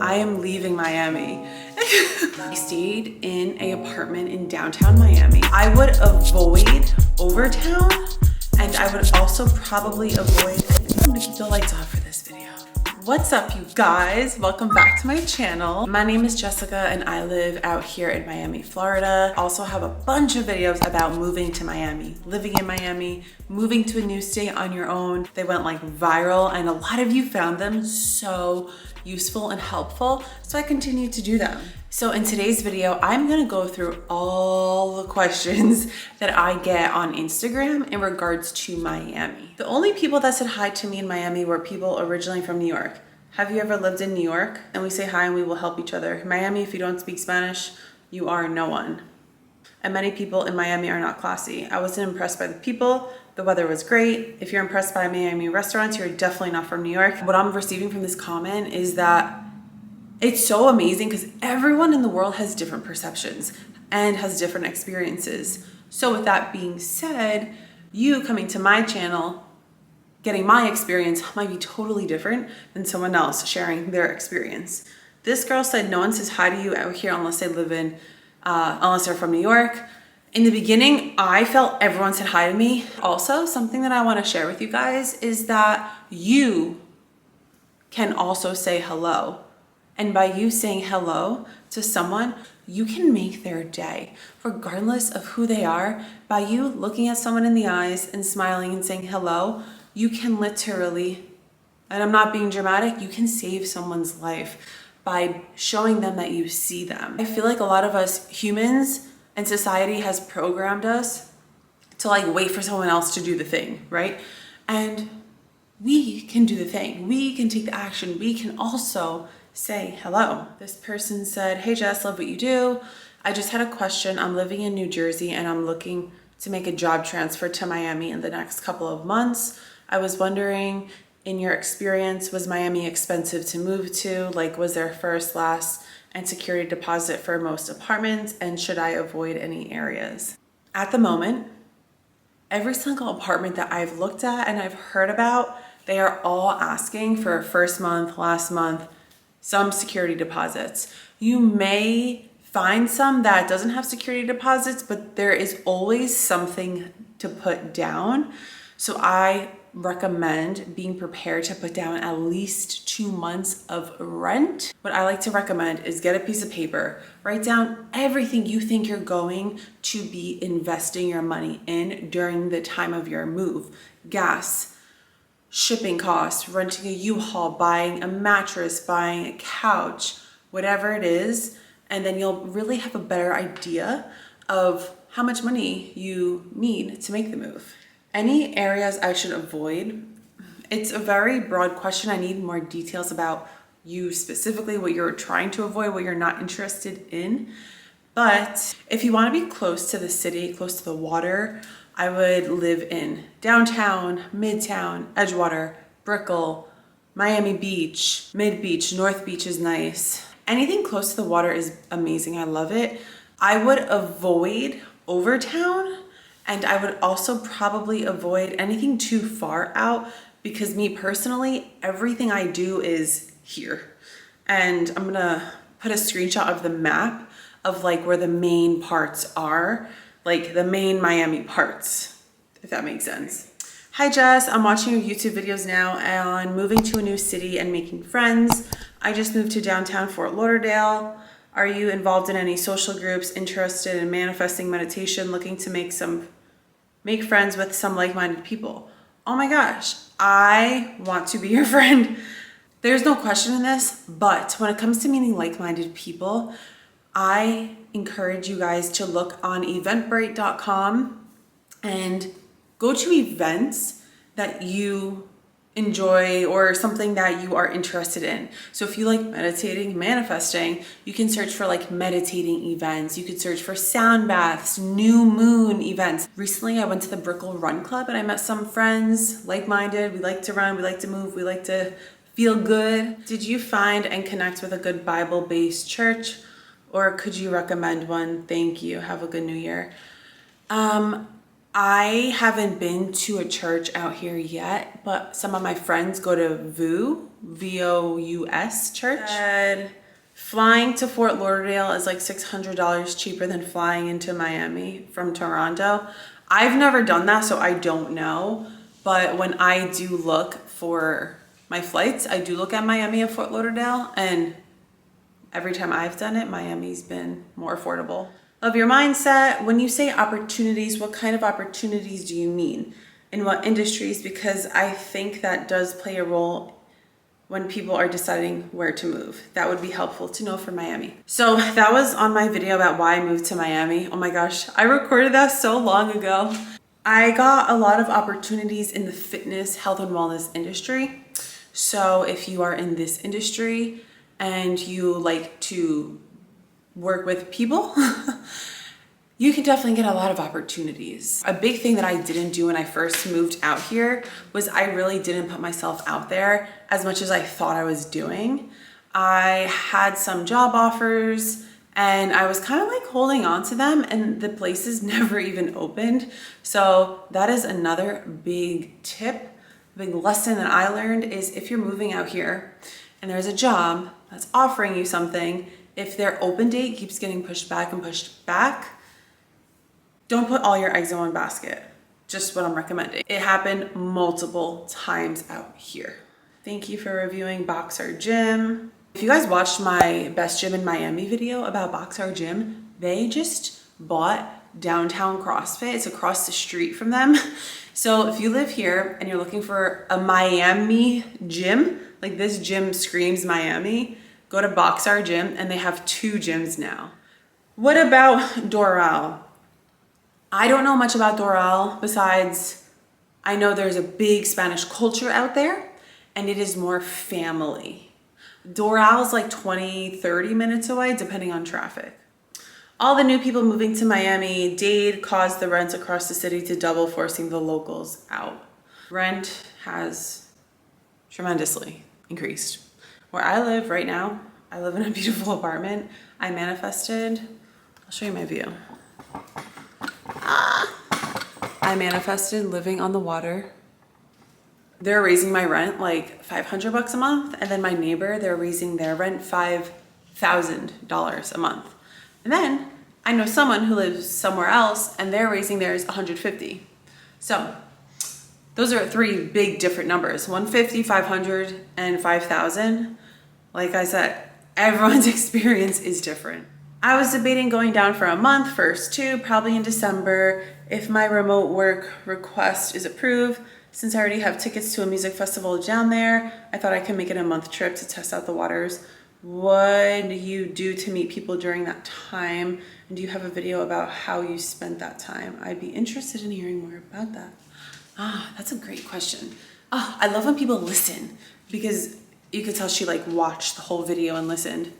I am leaving Miami. I stayed in an apartment in downtown Miami. I would avoid Overtown, and I would also probably avoid, I'm gonna keep the lights off for this video. What's up, you guys? Welcome back to my channel. My name is Jessica and I live out here in Miami, Florida. Also have a bunch of videos about moving to Miami, living in Miami, moving to a new state on your own. They went like viral and a lot of you found them so useful and helpful, so I continue to do them. So in today's video, I'm gonna go through all the questions that I get on Instagram in regards to Miami. The only people that said hi to me in Miami were people originally from New York. Have you ever lived in New York? And we say hi and we will help each other. Miami, if you don't speak Spanish, you are no one. And many people in Miami are not classy. I wasn't impressed by the people. The weather was great. If you're impressed by Miami restaurants, you're definitely not from New York. What I'm receiving from this comment is that it's so amazing because everyone in the world has different perceptions and has different experiences. So with that being said, you coming to my channel, getting my experience might be totally different than someone else sharing their experience. This girl said no one says hi to you out here unless they live in, unless they're from New York. In the beginning, I felt everyone said hi to me. Also, something that I want to share with you guys is that you can also say hello. And by you saying hello to someone, you can make their day, regardless of who they are. By you looking at someone in the eyes and smiling and saying hello, you can literally, and I'm not being dramatic, you can save someone's life by showing them that you see them. I feel like a lot of us humans and society has programmed us to like wait for someone else to do the thing, right? And we can do the thing. We can take the action. We can also say hello. This person said, hey Jess, love what you do. I just had a question. I'm living in New Jersey and I'm looking to make a job transfer to Miami in the next couple of months. I was wondering, in your experience, was Miami expensive to move to? Like, was there first, last, and security deposit for most apartments? And should I avoid any areas? At the moment, every single apartment that I've looked at and I've heard about, they are all asking for a first month, last month, some security deposits. You may find some that doesn't have security deposits, but there is always something to put down. So I recommend being prepared to put down at least 2 months of rent. What I like to recommend is get a piece of paper, write down everything you think you're going to be investing your money in during the time of your move. Gas, shipping costs, renting a U-Haul, buying a mattress, buying a couch, whatever it is, and then you'll really have a better idea of how much money you need to make the move. Any areas I should avoid? It's a very broad question. I need more details about you specifically, what you're trying to avoid, what you're not interested in. But if you want to be close to the city, close to the water, I would live in downtown, midtown, Edgewater, Brickell, Miami Beach, Mid Beach, North Beach is nice. Anything close to the water is amazing. I love it. I would avoid Overtown, and I would also probably avoid anything too far out because me personally, everything I do is here. And I'm gonna put a screenshot of the map of like where the main parts are, like the main Miami parts, if that makes sense. Hi Jess, I'm watching your YouTube videos now on moving to a new city and making friends. I just moved to downtown Fort Lauderdale. Are you involved in any social groups, interested in manifesting meditation, looking to make friends with some like-minded people? Oh my gosh, I want to be your friend. There's no question in this, but when it comes to meeting like-minded people, I encourage you guys to look on eventbrite.com and go to events that you enjoy or something that you are interested in. So if you like meditating, manifesting, you can search for like meditating events. You could search for sound baths, new moon events. Recently, I went to the Brickell Run Club and I met some friends, like-minded. We like to run, we like to move, we like to feel good. Did you find and connect with a good Bible-based church? Or could you recommend one? Thank you. Have a good new year. I haven't been to a church out here yet, but some of my friends go to VOUS church. And flying to Fort Lauderdale is like $600 cheaper than flying into Miami from Toronto. I've never done that, so I don't know. But when I do look for my flights, I do look at Miami and Fort Lauderdale, and every time I've done it, Miami's been more affordable. Of your mindset, when you say opportunities, what kind of opportunities do you mean? In what industries? Because I think that does play a role when people are deciding where to move. That would be helpful to know for Miami. So that was on my video about why I moved to Miami. Oh my gosh, I recorded that so long ago. I got a lot of opportunities in the fitness, health, and wellness industry. So if you are in this industry and you like to work with people, you can definitely get a lot of opportunities. A big thing that I didn't do when I first moved out here was I really didn't put myself out there as much as I thought I was doing. I had some job offers and I was kind of like holding on to them, and the places never even opened. So that is another big tip, big lesson that I learned is if you're moving out here and there's a job that's offering you something, if their open date keeps getting pushed back and pushed back, don't put all your eggs in one basket. Just what I'm recommending. It happened multiple times out here. Thank you for reviewing Box Our Gym. If you guys watched my Best Gym in Miami video about Box Our Gym, they just bought Downtown CrossFit. It's across the street from them. So if you live here and you're looking for a Miami gym, like this gym screams Miami, go to Box Our Gym, and they have 2 gyms now. What about Doral? I don't know much about Doral besides I know there's a big Spanish culture out there and it is more family. Doral's like 20-30 minutes away depending on traffic. All the new people moving to Miami-Dade caused the rents across the city to double, forcing the locals out. Rent has tremendously increased. Where I live right now, I live in a beautiful apartment. I manifested, I'll show you my view. I manifested living on the water. They're raising my rent like $500 a month, and then my neighbor, they're raising their rent $5,000 a month. And then I know someone who lives somewhere else and they're raising theirs $150. So those are 3 big different numbers, 150, 500, and 5,000. Like I said, everyone's experience is different. I was debating going down for a month, first 2, probably in December, if my remote work request is approved. Since I already have tickets to a music festival down there, I thought I could make it a month trip to test out the waters. What do you do to meet people during that time? And do you have a video about how you spent that time? I'd be interested in hearing more about that. That's a great question. I love when people listen, because you could tell she like watched the whole video and listened.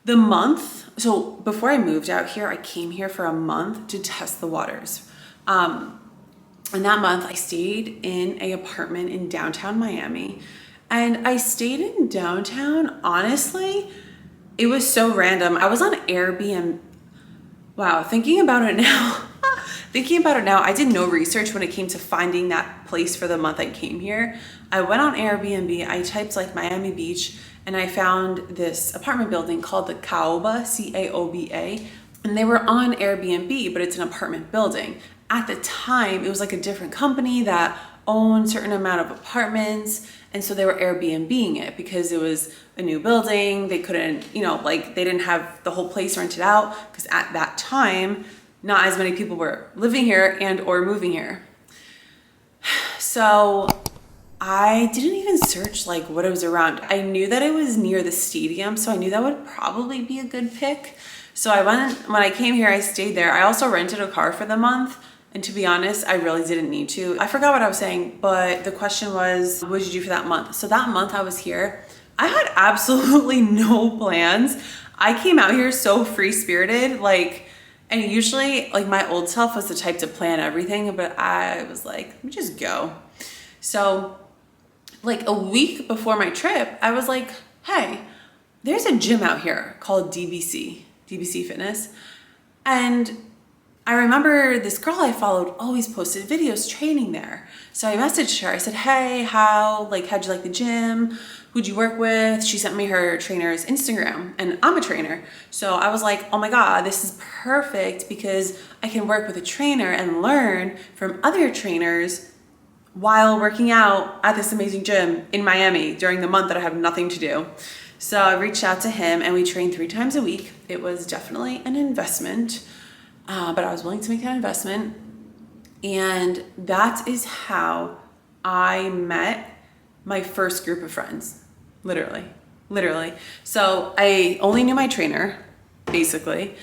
The month, so before I moved out here, I came here for a month to test the waters. And that month I stayed in an apartment in downtown Miami. And I stayed in downtown, honestly, it was so random. I was on Airbnb. Wow, thinking about it now, I did no research when it came to finding that place for the month I came here. I went on Airbnb, I typed like Miami Beach, and I found this apartment building called the Caoba, C-A-O-B-A. And they were on Airbnb, but it's an apartment building. At the time, it was like a different company that owned a certain amount of apartments. And so they were Airbnb-ing it because it was a new building. They couldn't, they didn't have the whole place rented out because at that time, not as many people were living here and or moving here. So I didn't even search like what it was around. I knew that it was near the stadium, so I knew that would probably be a good pick. So when I came here, I stayed there. I also rented a car for the month. And to be honest, I really didn't need to. I forgot what I was saying, but the question was, what did you do for that month? So that month I was here, I had absolutely no plans. I came out here so free-spirited, and usually my old self was the type to plan everything, but I was like, let me just go. So a week before my trip, I was like, hey, there's a gym out here called DBC Fitness. And I remember this girl I followed always posted videos training there. So I messaged her. I said, hey, how'd you like the gym? Who'd you work with? She sent me her trainer's Instagram, and I'm a trainer. So I was like, oh my God, this is perfect because I can work with a trainer and learn from other trainers while working out at this amazing gym in Miami during the month that I have nothing to do. So I reached out to him and we trained 3 times a week. It was definitely an investment, but I was willing to make that investment. And that is how I met my first group of friends, literally. So I only knew my trainer, basically.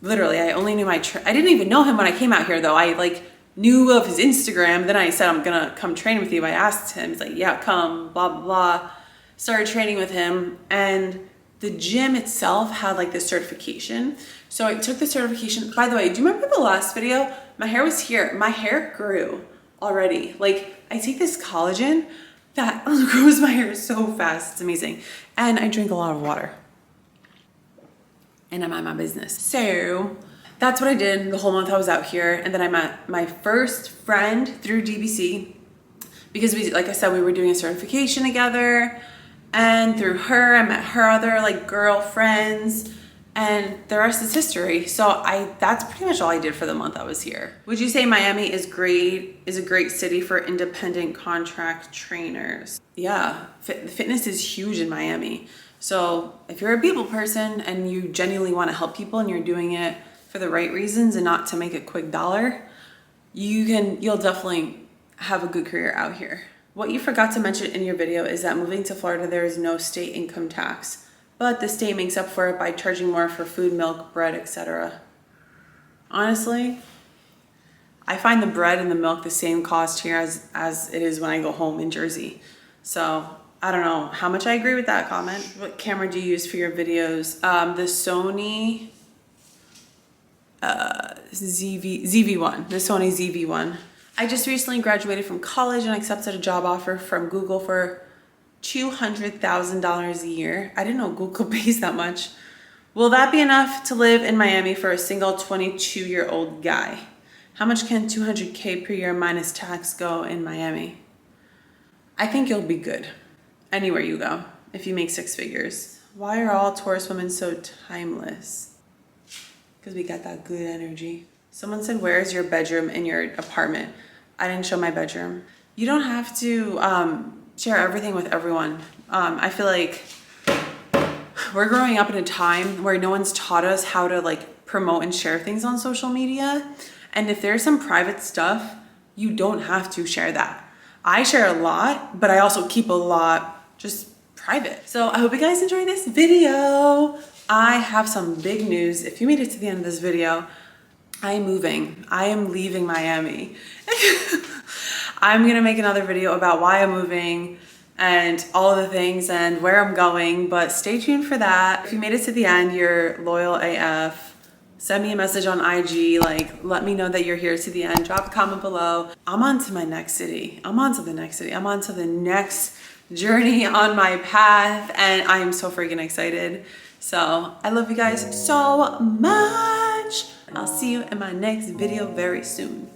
Literally, I only knew I didn't even know him when I came out here though. I knew of his Instagram. Then I said, I'm gonna come train with you. I asked him, he's like, yeah, come, blah, blah, blah. Started training with him, and the gym itself had this certification. So I took the certification. By the way, do you remember the last video? My hair was here. My hair grew already. I take this collagen that grows my hair so fast. It's amazing. And I drink a lot of water. And I mind my business. So that's what I did the whole month I was out here. And then I met my first friend through DBC because like I said, we were doing a certification together. And through her, I met her other girlfriends, and the rest is history. So that's pretty much all I did for the month I was here. Would you say Miami is a great city for independent contract trainers? Yeah, fitness is huge in Miami. So if you're a people person and you genuinely want to help people and you're doing it for the right reasons and not to make a quick dollar, you'll definitely have a good career out here. What you forgot to mention in your video is that moving to Florida, there is no state income tax, but the state makes up for it by charging more for food, milk, bread, etc. Honestly, I find the bread and the milk the same cost here as it is when I go home in Jersey. So I don't know how much I agree with that comment. What camera do you use for your videos? The Sony ZV-1, the Sony ZV-1. I just recently graduated from college and accepted a job offer from Google for $200,000 a year. I didn't know Google pays that much. Will that be enough to live in Miami for a single 22-year-old guy? How much can $200K per year minus tax go in Miami? I think you'll be good anywhere you go if you make 6 figures. Why are all tourist women so timeless? Because we got that good energy. Someone said, where is your bedroom in your apartment? I didn't show my bedroom. You don't have to share everything with everyone. I feel like we're growing up in a time where no one's taught us how to promote and share things on social media. And if there's some private stuff, you don't have to share that. I share a lot, but I also keep a lot just private. So I hope you guys enjoyed this video. I have some big news. If you made it to the end of this video, I am moving. I am leaving Miami. I'm gonna make another video about why I'm moving and all the things and where I'm going, but stay tuned for that. If you made it to the end, you're loyal AF. Send me a message on IG, let me know that you're here to the end. Drop a comment below. I'm on to my next city. I'm on to the next city. I'm on to the next journey on my path, and I am so freaking excited. So I love you guys so much. I'll see you in my next video very soon.